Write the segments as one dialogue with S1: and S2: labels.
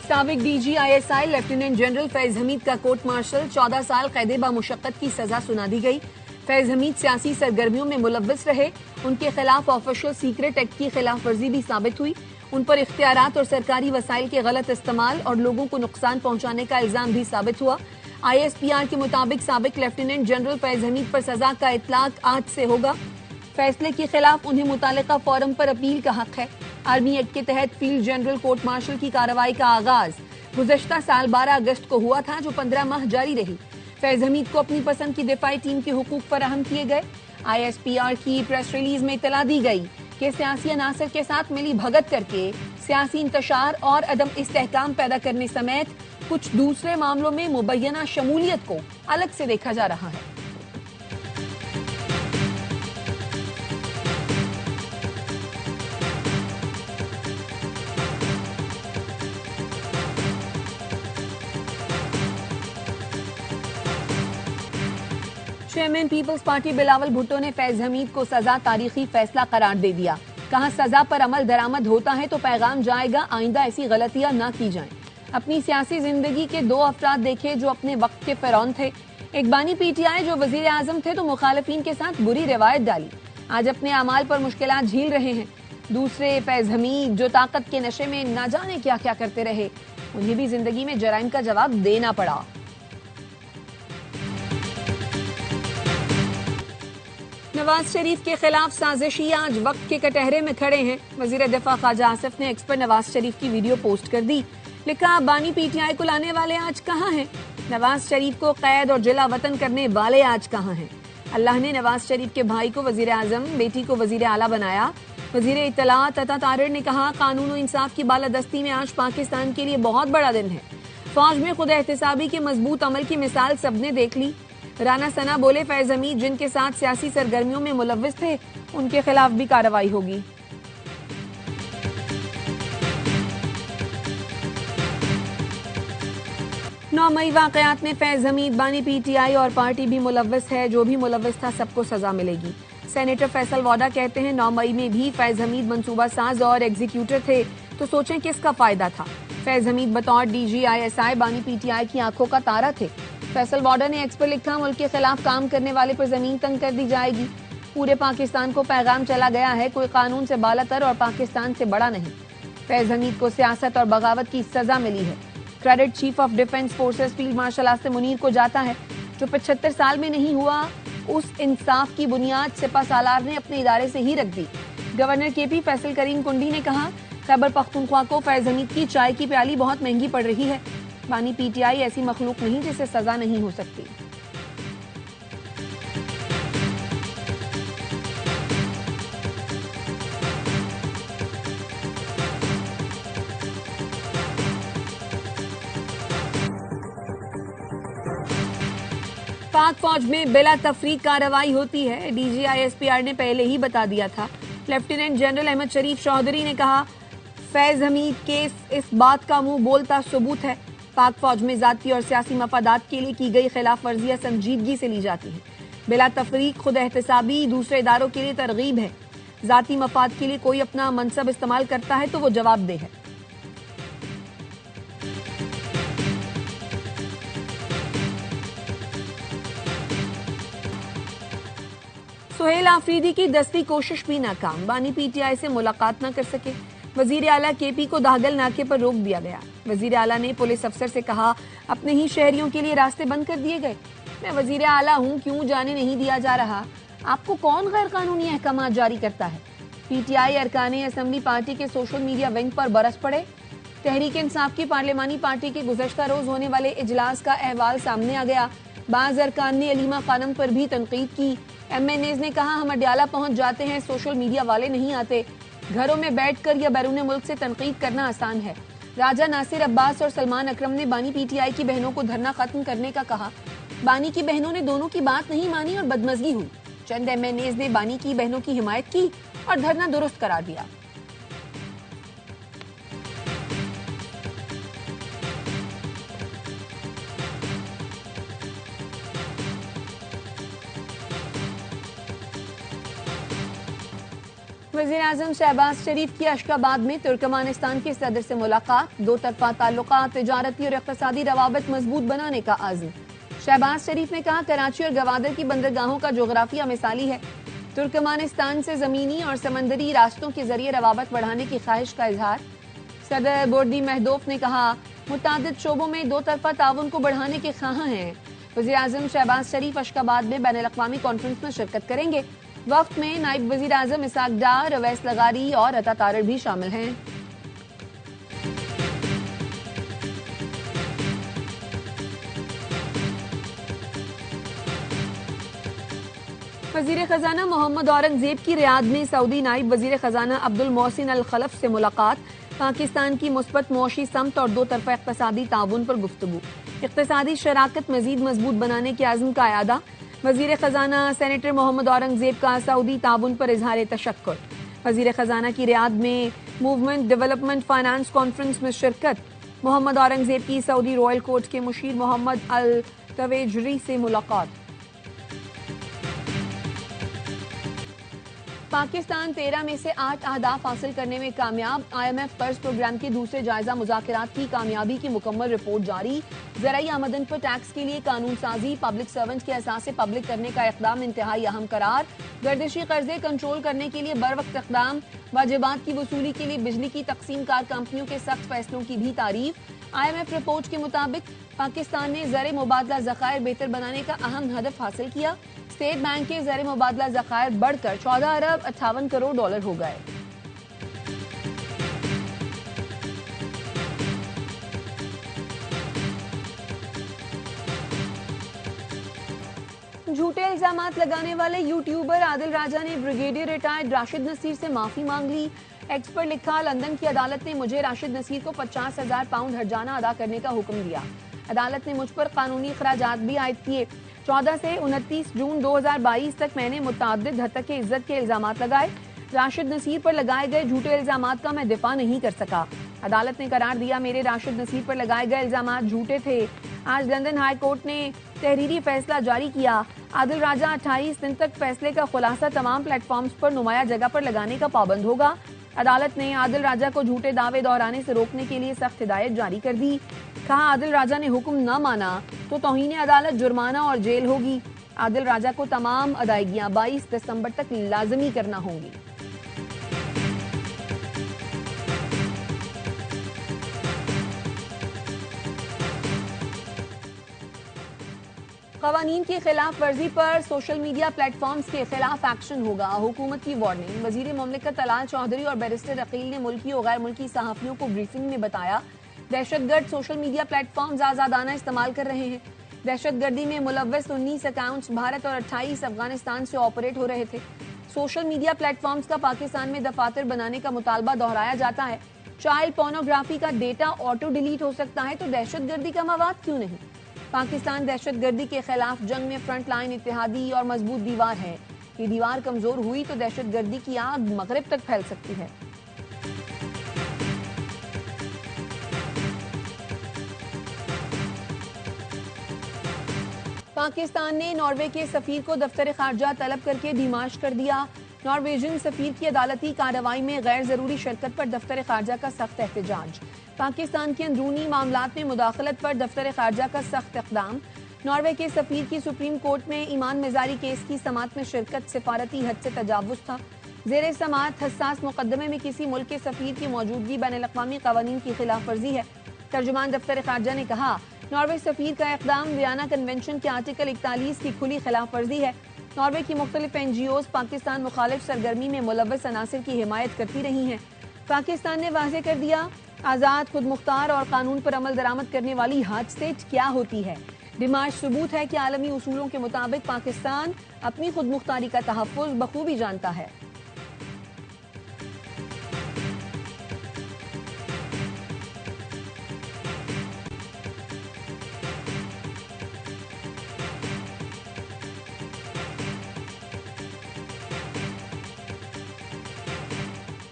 S1: साबिक DG ISI lieutenant general Faiz Hamid का court martial 14 साल कैद बामुशक्कत की सजा सुना दी गई। फैज हमीद सियासी सरगर्मियों में मुलव्वस रहे। उनके खिलाफ ऑफिशियल सीक्रेट एक्ट की खिलाफ वर्जी भी साबित हुई। उन पर इख्तियारात और सरकारी वसाइल के गलत इस्तेमाल और लोगों को नुकसान पहुंचाने का इल्जाम भी साबित हुआ। ISPR के मुताबिक साबिक लेफ्टिनेंट जनरल फैज हमीद पर सजा का इतलाक आज से होगा। फैसले के खिलाफ उन्हें मुतालिका फोरम पर अपील का हक है। आर्मी एक्ट के तहत फील्ड जनरल कोर्ट मार्शल की कार्रवाई का आगाज गुज़श्ता साल 12 अगस्त को हुआ था, जो 15 माह जारी रही। फैज हमीद को अपनी पसंद की दिफाई टीम के हुकूक फराहम किए गए। ISPR की प्रेस रिलीज में इतला दी गई कि सियासी अनासर के साथ मिली भगत करके सियासी इंतशार और अदम इस्तेहकाम पैदा करने समेत कुछ दूसरे मामलों में मुबैना शमूलियत को अलग से देखा जा रहा है। Chairman Peoples Party Bilawal Bhutto ने फैज हमीद को सजा तारीखी फैसला करार दे दिया। कहा, सजा पर अमल दरामद होता है तो पैगाम जाएगा, आइंदा ऐसी गलतियां ना की जाएं। अपनी सियासी जिंदगी के 2 अफराद देखे जो अपने वक्त के फिरौन थे। एक बानी PTI जो वजीर आजम थे तो मुखालिफिन के साथ बुरी रिवायत डाली, आज अपने अमाल पर मुश्किलात झील रहे हैं। दूसरे फैज हमीद जो ताकत के नशे में ना जाने क्या क्या करते रहे, उन्हें भी जिंदगी में जराइम का जवाब देना पड़ा। नवाज शरीफ के खिलाफ साजिशी आज वक्त के कटहरे में खड़े हैं। वजीर दिफा ख्वाजा आसिफ ने एक्स पर नवाज शरीफ की वीडियो पोस्ट कर दी। लिखा, बानी PTI को लाने वाले आज कहाँ हैं? नवाज शरीफ को कैद और जिला वतन करने वाले आज कहाँ हैं? अल्लाह ने नवाज शरीफ के भाई को वजीर आजम, बेटी को वजीर आला बनाया। वजीर इत्तलात अता तारिर ने कहा, कानून और इंसाफ की बालादस्ती में आज पाकिस्तान के लिए बहुत बड़ा दिन है। फौज में खुद एहतसाबी के मजबूत अमल की मिसाल सबने देख ली। राना सना बोले, फैज हमीद जिनके साथ सियासी सरगर्मियों में मुलव्वस थे, उनके खिलाफ भी कार्रवाई होगी। नौ मई वाकयात में फैज हमीद, बानी PTI और पार्टी भी मुलव्वस है। जो भी मुलव्वस था सबको सजा मिलेगी। सेनेटर फैसल वाडा कहते हैं, 9 मई में भी फैज हमीद मंसूबा साज और एग्जीक्यूटर थे, तो सोचें किसका फायदा था। फैज हमीद बतौर DG ISI बानी PTI की आंखों का तारा थे। फैसल वाडा ने एक्स पर लिखा, मुल्क के खिलाफ काम करने वाले पर जमीन तंग कर दी जाएगी। पूरे पाकिस्तान को पैगाम चला गया है, कोई कानून से बालातर और पाकिस्तान से बड़ा नहीं। फैज हमीद को सियासत और बगावत की सजा मिली है। Credit chief of defence forces field marshal Asim Munir को जाता है। जो 75 साल में नहीं हुआ, उस इंसाफ की बुनियाद सिपा सालार ने अपने इदारे से ही रख दी। गवर्नर KP फैसल करीम कुंडी ने कहा, खैबर पख्तूनख्वा को फैज हमीद की चाय की प्याली बहुत महंगी पड़ रही है। बानी PTI ऐसी मखलूक नहीं जिसे सजा नहीं हो सकती। पाक फौज में बिला तफरीक कार्रवाई होती है। DG ISPR ने पहले ही बता दिया था। लेफ्टिनेंट जनरल अहमद शरीफ चौधरी ने कहा, फैज हमीद केस इस बात का मुंह बोलता सबूत है। पाक फौज में जाती और सियासी मफादात के लिए की गई खिलाफ वर्जियां संजीदगी से ली जाती है। बिला तफरीक खुद एहतसाबी दूसरे इदारों के लिए तरगीब है। जाती मफाद के लिए कोई अपना मनसब इस्तेमाल करता है तो वो जवाबदेह है। सुहेल आफरीदी की 10वीं कोशिश भी नाकाम। बानी PTI से मुलाकात न कर सके। वजीर आला KP को दागल नाके पर रोक दिया गया। वजीर आला ने पुलिस अफसर से कहा, अपने ही शहरियों के लिए रास्ते बंद कर दिए गए। मैं वजीर आला हूं, क्यों जाने नहीं दिया जा रहा? आपको कौन गैर कानूनी अहकाम जारी करता है? PTI अरकाने असम्बली पार्टी के सोशल मीडिया विंग पर बरस पड़े। तहरीक इंसाफ की पार्लिमानी पार्टी के गुज़श्ता रोज होने वाले इजलास का अहवाल सामने आ गया। बाज़ अरकान ने अलीमा खानम पर भी तनकीद की। MNAs ने कहा, हम अडयाला पहुंच जाते हैं, सोशल मीडिया वाले नहीं आते। घरों में बैठकर या बैरून मुल्क से तनकीद करना आसान है। राजा नासिर अब्बास और सलमान अकरम ने बानी PTI की बहनों को धरना खत्म करने का कहा। बानी की बहनों ने दोनों की बात नहीं मानी और बदमजगी हुई। चंद MNAs ने बानी की बहनों की हिमायत की और धरना दुरुस्त करार दिया। वज़ीर-ए-आज़म शहबाज शरीफ की अशकाबाद में तुर्कमानिस्तान के सदर से मुलाकात, दो तरफा ताल्लुकात, तिजारती और इक़्तिसादी रवाबित मजबूत बनाने का आज़म। शहबाज शरीफ ने कहा, कराची और गवादर की बंदरगाहों का जोग्राफिया मिसाली है। तुर्कमानिस्तान से जमीनी और समंदरी रास्तों के जरिए रवाबत बढ़ाने की ख्वाहिश का इजहार। सदर बोर्डी महदोफ ने कहा, मुतादिद शोबों में दो तरफा ताउन को बढ़ाने के ख्वाह हैं। वज़ीर-ए-आज़म शहबाज शरीफ अशकाबाद में बैनुल-अक़वामी कॉन्फ्रेंस में शिरकत करेंगे। वक्त में नायब वज़ीर-ए-आज़म इसाक डार, अवैस लगारी और अता तारड़ भी शामिल हैं। वज़ीर खजाना मोहम्मद औरंगजेब की रियाद में सऊदी नायब वज़ीर खजाना अब्दुल मोहसिन अल खलफ से मुलाकात। पाकिस्तान की मुस्बत मुआशी समत और दो तरफा इक़्तिसादी ताउन पर गुफ्तगू। इक़्तिसादी शराकत मज़ीद मजबूत बनाने के आज़म का अयादा। वज़ीर खजाना सेनेटर मोहम्मद औरंगजेब का सऊदी ताउन पर इजहार तशक्कुर। वज़ीर खजाना की रियाद में मूवमेंट डेवलपमेंट फाइनेंस कॉन्फ्रेंस में शिरकत। मोहम्मद औरंगजेब की सऊदी रॉयल कोर्ट के मुशीर मोहम्मद अल तवेजरी से मुलाकात। पाकिस्तान 13 में से 8 अहदाफ हासिल करने में कामयाब। IMF कर्ज प्रोग्राम के दूसरे जायजा मुज़ाकरात की कामयाबी की मुकम्मल रिपोर्ट जारी। ज़राई आमदन पर टैक्स के लिए कानून साजी, पब्लिक सर्वेंट के एहसास पब्लिक करने का इक़दाम इंतहाई अहम करार। गर्दिशी कर्जे कंट्रोल करने के लिए बरवक्त इक़दाम। वाजिबात की वसूली के लिए बिजली की तकसीम कार कंपनियों के सख्त फैसलों की भी तारीफ। IMF रिपोर्ट के मुताबिक पाकिस्तान ने ज़र मुबादला ज़खायर बेहतर बनाने का अहम हदफ हासिल किया। स्टेट बैंक के ज़र मुबादला ज़खायर बढ़कर 14 अरब 58 करोड़ डॉलर हो गए। झूठे इल्जामात लगाने वाले यूट्यूबर आदिल राजा ने ब्रिगेडियर रिटायर्ड राशिद नसीर से माफी मांग ली। एक्स पर लिखा, लंदन की अदालत ने मुझे राशिद नसीर को 50,000 पाउंड हर्जाना अदा करने का हुक्म दिया। अदालत ने मुझ पर कानूनी खराजात भी आयद किए। 14 से 29 जून 2022 तक मैंने मुतअद्दिद हद तक इज्जत के इल्जामात लगाए। राशिद नसीर पर लगाए गए झूठे इल्जामात का मैं दिफा नहीं कर सका। अदालत ने करार दिया, मेरे राशिद नसीर पर लगाए गए इल्जामात झूठे थे। आज लंदन हाई कोर्ट ने तहरीरी फैसला जारी किया। आदिल राजा 28 दिन तक फैसले का खुलासा तमाम प्लेटफॉर्म्स पर नुमाया जगह पर लगाने का पाबंद होगा। अदालत ने आदिल राजा को झूठे दावे दोहराने से रोकने के लिए सख्त हिदायत जारी कर दी। कहा, आदिल राजा ने हुक्म न माना तो तौहीन अदालत, जुर्माना और जेल होगी। आदिल राजा को तमाम अदायगियां 22 दिसंबर तक लाजमी करना होंगी। क़वानीन की खिलाफ वर्जी पर सोशल मीडिया प्लेटफॉर्म्स के खिलाफ एक्शन होगा, हुकूमत की वार्निंग। वजीर मुमलिकत तलाल चौधरी और बैरिस्टर अकील ने मुल्की और गैर मुल्की सहाफ़ियों को ब्रीफिंग में बताया, दहशतगर्द सोशल मीडिया प्लेटफॉर्म्स आज़ादाना इस्तेमाल कर रहे हैं। दहशतगर्दी में मुलव्वस 19 अकाउंट्स भारत और 28 अफगानिस्तान से ऑपरेट हो रहे थे। सोशल मीडिया प्लेटफॉर्म्स का पाकिस्तान में दफातर बनाने का मुतालबा दोहराया जाता है। चाइल्ड पोर्नोग्राफी का डेटा ऑटो डिलीट हो सकता है तो दहशतगर्दी का मवाद क्यों नहीं। पाकिस्तान दहशतगर्दी के खिलाफ जंग में फ्रंट लाइन इत्तेहादी और मजबूत दीवार है। ये दीवार कमजोर हुई तो दहशतगर्दी की आग मगरिब तक फैल सकती है। पाकिस्तान ने नॉर्वे के सफीर को दफ्तर खारजा तलब करके डिमाश कर दिया। नॉर्वेजियन सफीर की अदालती कार्रवाई में गैर जरूरी शिरकत पर दफ्तर खारजा का सख्त एहतजाज। पाकिस्तान के अंदरूनी मामलात में मुदाखलत पर दफ्तर खारजा का सख्त इक़दाम। नॉर्वे के सफीर की सुप्रीम कोर्ट में ईमान मिजारी केस की समात में शिरकत सिफारती हद से तजावुज था। जेर समात हसास मुकदमे में किसी मुल्क के सफीर की मौजूदगी बैनुल-अक़वामी क़वानीन की खिलाफ वर्जी है। तर्जुमान दफ्तर खारजा ने कहा, नॉर्वे सफीर का इक़दाम वियना कन्वेंशन के आर्टिकल 41 की खुली खिलाफ वर्जी है। नॉर्वे की मुख्तलिफ NGOs पाकिस्तान मुखालिफ सरगर्मी में मुलव्वस अनासिर की हिमायत करती रही हैं। पाकिस्तान ने वाज़ेह कर दिया, आज़ाद, खुद मुख्तार और कानून पर अमल दरामद करने वाली हद स्टेट क्या होती है। डिमाश सबूत है कि आलमी उसूलों के मुताबिक पाकिस्तान अपनी खुद मुख्तारी का तहफ़्फ़ुज़ बखूबी जानता है।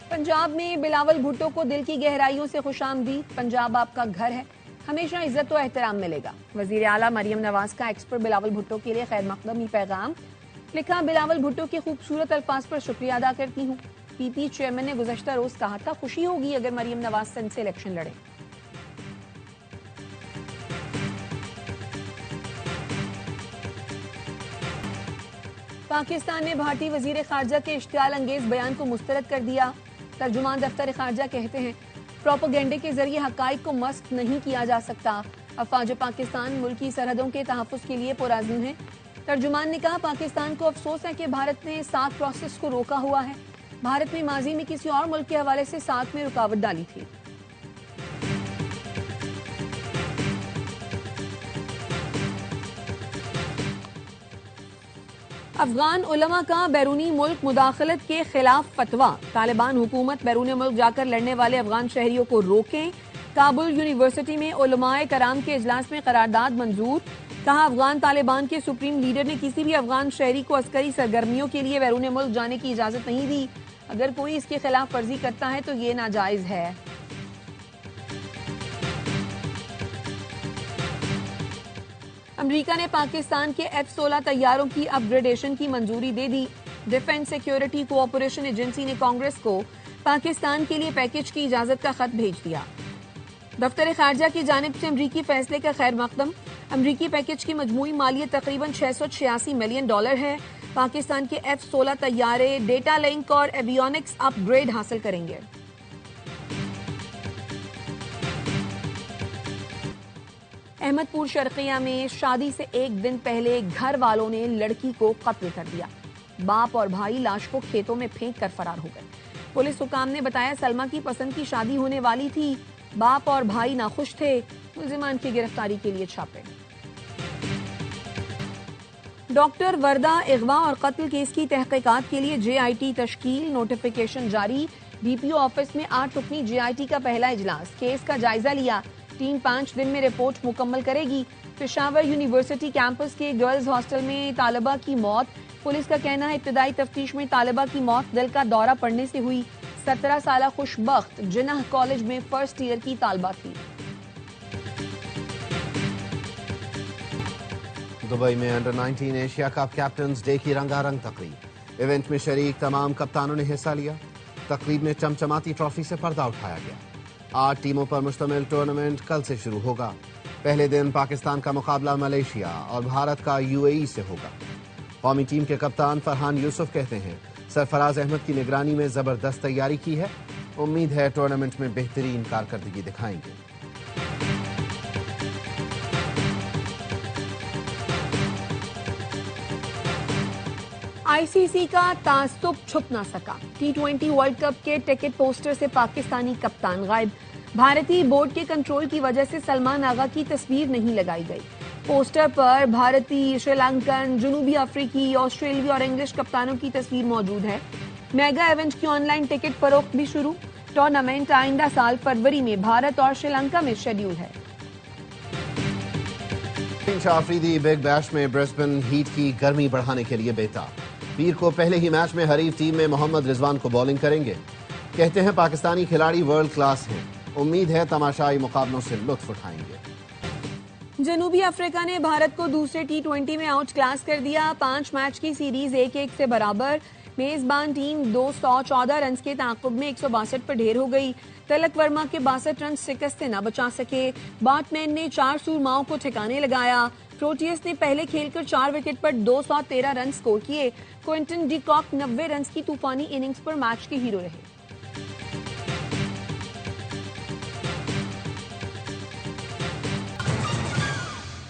S1: पंजाब में बिलावल भुट्टो को दिल की गहराइयों से खुशामदीद। पंजाब आपका घर है, हमेशा इज्जत और एहतराम मिलेगा। वजीर आला मरियम नवाज का एक्स पर बिलावल भुट्टो के लिए खैर मकदमी पैगाम। लिखा, बिलावल भुट्टो के खूबसूरत अल्फाज पर शुक्रिया अदा करती हूँ। पीपी चेयरमैन ने गुज़श्ता रोज कहा था खुशी होगी अगर मरियम नवाज सिंध से इलेक्शन लड़े। पाकिस्तान ने भारतीय वजीर खारजा के इश्तियाल अंगेज बयान को मुस्तरद कर दिया। तर्जुमान दफ्तर खारजा कहते हैं प्रोपेगेंडे के जरिए हकाइक को मस्क नहीं किया जा सकता। अफवाज पाकिस्तान मुल्की सरहदों के तहफ़्फ़ुज़ के लिए पुरअज़्म है। तर्जुमान ने कहा पाकिस्तान को अफसोस है कि भारत ने सार्क प्रोसेस को रोका हुआ है। भारत ने माजी में किसी और मुल्क के हवाले से सार्क में रुकावट डाली थी। अफगान उलमा का बैरूनी मुल्क मुदाखलत के खिलाफ फतवा। तालिबान हुकूमत बैरून मुल्क जाकर लड़ने वाले अफगान शहरियों को रोकें। काबुल यूनिवर्सिटी में उलमाए कराम के इजलास में करारदाद मंजूर। कहा अफगान तालिबान के सुप्रीम लीडर ने किसी भी अफगान शहरी को अस्करी सरगर्मियों के लिए बैरून मुल्क जाने की इजाजत नहीं दी। अगर कोई इसकी खिलाफ वर्जी करता है तो ये नाजायज है। अमेरिका ने पाकिस्तान के F-16 तैयारों की अपग्रेडेशन की मंजूरी दे दी। डिफेंस सिक्योरिटी कोऑपरेशन एजेंसी ने कांग्रेस को पाकिस्तान के लिए पैकेज की इजाजत का खत भेज दिया। दफ्तर खारजा की जानिब से अमरीकी फैसले का खैर मकदम। अमरीकी पैकेज की मजमूई मालियत तकरीबन $686 मिलियन है। पाकिस्तान के F-16 तैयारे डेटा लिंक और एवियोनिक्स अपग्रेड हासिल करेंगे। अहमदपुर शर्किया में शादी से एक दिन पहले घर वालों ने लड़की को कत्ल कर दिया। बाप और भाई लाश को खेतों में फेंक कर फरार हो गए। पुलिस हुकाम ने बताया सलमा की पसंद की शादी होने वाली थी। बाप और भाई नाखुश थे। मुल्जिमान की गिरफ्तारी के लिए छापे। डॉक्टर वर्दा अगवा और कत्ल केस की तहकीकात के लिए JIT तश्कील। नोटिफिकेशन जारी। DPO ऑफिस में 8 रुकनी JIT का पहला इजलास। केस का जायजा लिया। टीम 5 दिन में रिपोर्ट मुकम्मल करेगी। पेशावर यूनिवर्सिटी कैंपस के गर्ल्स हॉस्टल में तालिबा की मौत। पुलिस का कहना है इब्तदाई तफ्तीश में तालिबा की मौत दिल का दौरा पड़ने से हुई। 17 साल खुशबख्त जिन्नाह कॉलेज में फर्स्ट ईयर की तालिबा थी।
S2: दुबई में under 19 Asia cup captains day की रंगारंग तकरीब। इवेंट में शरीक तमाम कप्तानों ने हिस्सा लिया। तकरीब में चमचमाती ट्रॉफी से पर्दा उठाया गया। 8 टीमों पर मुश्तमिल टूर्नामेंट कल से शुरू होगा। पहले दिन पाकिस्तान का मुकाबला मलेशिया और भारत का UAE से होगा। कौमी टीम के कप्तान फरहान यूसुफ कहते हैं सरफराज अहमद की निगरानी में जबरदस्त तैयारी की है। उम्मीद है टूर्नामेंट में बेहतरीन कारकर्दगी दिखाएंगे।
S1: ICC का तासुब छुप ना सका। T20 वर्ल्ड कप के टिकट पोस्टर से पाकिस्तानी कप्तान गायब। भारतीय बोर्ड के कंट्रोल की वजह से सलमान आगा की तस्वीर नहीं लगाई गई। पोस्टर पर भारतीय, श्रीलंकन, जनूबी अफ्रीकी, ऑस्ट्रेलिया और इंग्लिश कप्तानों की तस्वीर मौजूद है। मेगा इवेंट की ऑनलाइन टिकट फरोख्त भी शुरू। टूर्नामेंट आइंदा साल फरवरी में भारत और श्रीलंका में शेड्यूल है।
S2: आफरीदी बिग बैश में ब्रिस्बेन हीट की गर्मी बढ़ाने के लिए बेताब। पीर को पहले ही मैच में हरीफ टीम में मोहम्मद रिजवान को बॉलिंग करेंगे। कहते हैं पाकिस्तानी खिलाड़ी वर्ल्ड क्लास हैं। उम्मीद है तमाशाई मुकाबलों से लुत्फ उठाएंगे।
S1: जनूबी अफ्रीका ने भारत को दूसरे T20 में आउट क्लास कर दिया। 5 मैच की सीरीज 1-1 से बराबर। मेजबान टीम 214 रन के ताकुब में 162 पर ढेर हो गई। तिलक वर्मा के 62 रन शिकस्त से न बचा सके। बैट्समैन ने 4 सूरमाओं को ठिकाने लगाया। प्रोटियस ने पहले खेलकर 4 विकेट पर 213 रन स्कोर किए। क्विंटन डी कॉक 90 रन की तूफानी इनिंग्स पर मैच के हीरो रहे।